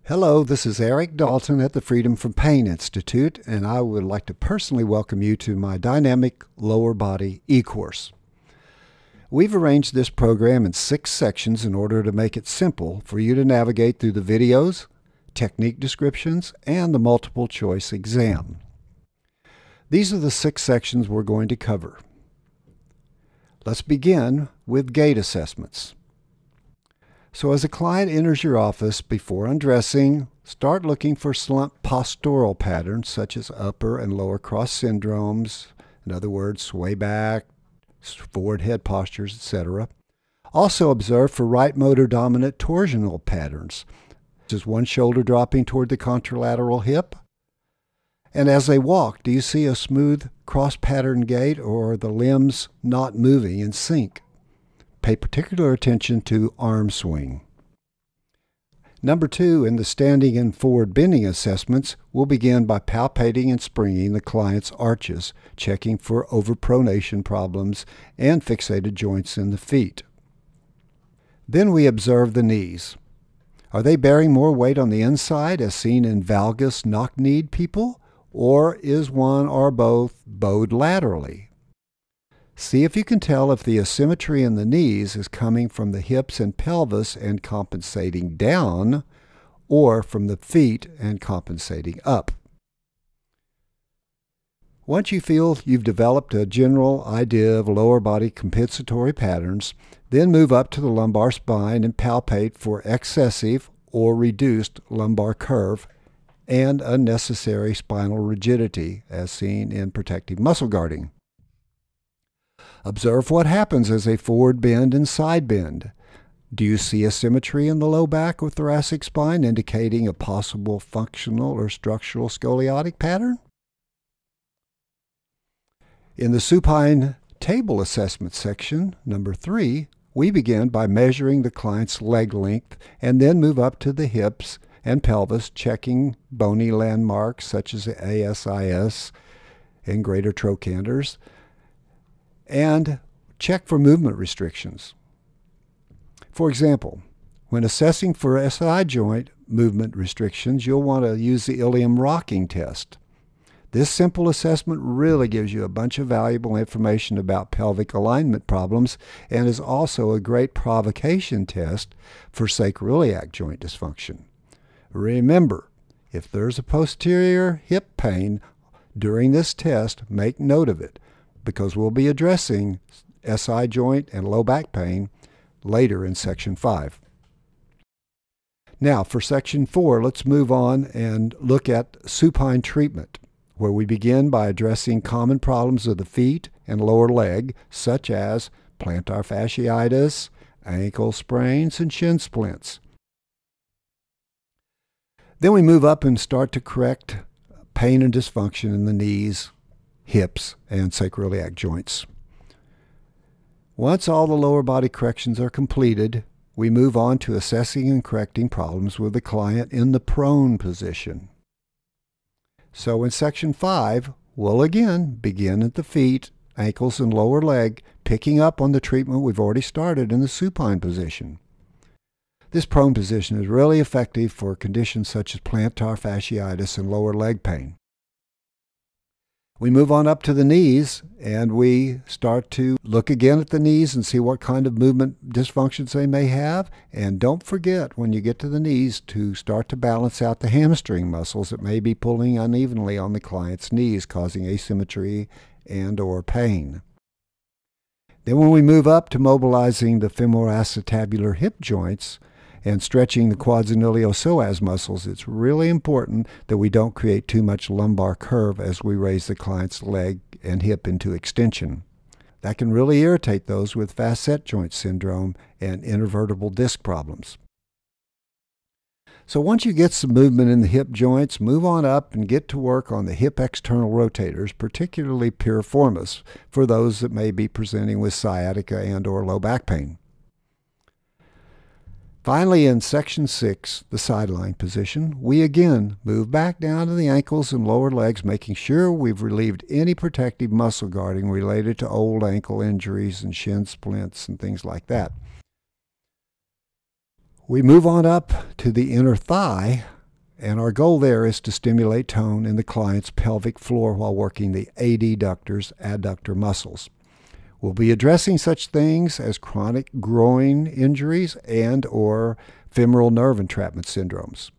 Hello, this is Erik Dalton at the Freedom from Pain Institute, and I would like to personally welcome you to my Dynamic Lower Body e-course. We've arranged this program in 6 sections in order to make it simple for you to navigate through the videos, technique descriptions, and the multiple choice exam. These are the 6 sections we're going to cover. Let's begin with gait assessments. So as a client enters your office, before undressing, start looking for slump postural patterns such as upper and lower cross syndromes, in other words, sway back, forward head postures, etc. Also observe for right motor dominant torsional patterns, such as one shoulder dropping toward the contralateral hip. And as they walk, do you see a smooth cross-pattern gait or the limbs not moving in sync? Pay particular attention to arm swing. Number 2, in the standing and forward bending assessments, we'll begin by palpating and springing the client's arches, checking for overpronation problems and fixated joints in the feet. Then we observe the knees. Are they bearing more weight on the inside as seen in valgus knock-kneed people, or is one or both bowed laterally? See if you can tell if the asymmetry in the knees is coming from the hips and pelvis and compensating down, or from the feet and compensating up. Once you feel you've developed a general idea of lower body compensatory patterns, then move up to the lumbar spine and palpate for excessive or reduced lumbar curve and unnecessary spinal rigidity, as seen in protective muscle guarding. Observe what happens as a forward bend and side bend. Do you see asymmetry in the low back or thoracic spine indicating a possible functional or structural scoliotic pattern? In the supine table assessment section, number 3, we begin by measuring the client's leg length and then move up to the hips and pelvis, checking bony landmarks such as the ASIS and greater trochanters, and check for movement restrictions. For example, when assessing for SI joint movement restrictions, you'll want to use the ilium rocking test. This simple assessment really gives you a bunch of valuable information about pelvic alignment problems and is also a great provocation test for sacroiliac joint dysfunction. Remember, if there's a posterior hip pain during this test, make note of it, because we'll be addressing SI joint and low back pain later in Section 5. Now, for Section 4, let's move on and look at supine treatment, where we begin by addressing common problems of the feet and lower leg, such as plantar fasciitis, ankle sprains, and shin splints. Then we move up and start to correct pain and dysfunction in the knees, hips, and sacroiliac joints. Once all the lower body corrections are completed, we move on to assessing and correcting problems with the client in the prone position. So in Section 5, we'll again begin at the feet, ankles, and lower leg, picking up on the treatment we've already started in the supine position. This prone position is really effective for conditions such as plantar fasciitis and lower leg pain. We move on up to the knees, and we start to look again at the knees and see what kind of movement dysfunctions they may have. And don't forget, when you get to the knees, to start to balance out the hamstring muscles that may be pulling unevenly on the client's knees, causing asymmetry and or pain. Then when we move up to mobilizing the femoroacetabular hip joints and stretching the quads and iliopsoas muscles, it's really important that we don't create too much lumbar curve as we raise the client's leg and hip into extension. That can really irritate those with facet joint syndrome and intervertebral disc problems. So once you get some movement in the hip joints, move on up and get to work on the hip external rotators, particularly piriformis, for those that may be presenting with sciatica and or low back pain. Finally, in Section 6, the sideline position, we again move back down to the ankles and lower legs, making sure we've relieved any protective muscle guarding related to old ankle injuries and shin splints and things like that. We move on up to the inner thigh, And our goal there is to stimulate tone in the client's pelvic floor while working the adductors, adductor muscles. We'll be addressing such things as chronic groin injuries and or femoral nerve entrapment syndromes.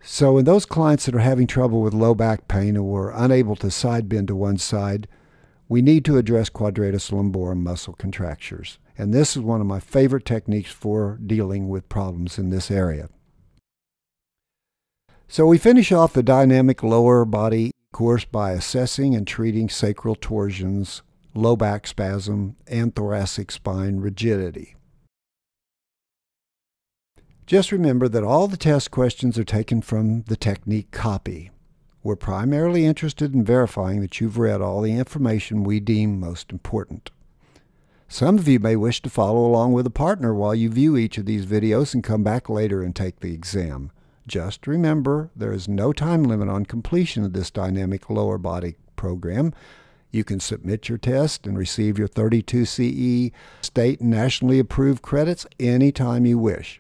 So in those clients that are having trouble with low back pain and were unable to side bend to one side, we need to address quadratus lumborum muscle contractures. And this is one of my favorite techniques for dealing with problems in this area. So we finish off the dynamic lower body course by assessing and treating sacral torsions, low back spasm, and thoracic spine rigidity. Just remember that all the test questions are taken from the technique copy. We're primarily interested in verifying that you've read all the information we deem most important. Some of you may wish to follow along with a partner while you view each of these videos and come back later and take the exam. Just remember, there is no time limit on completion of this dynamic lower body program. You can submit your test and receive your 32 CE state and nationally approved credits anytime you wish.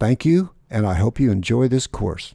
Thank you, and I hope you enjoy this course.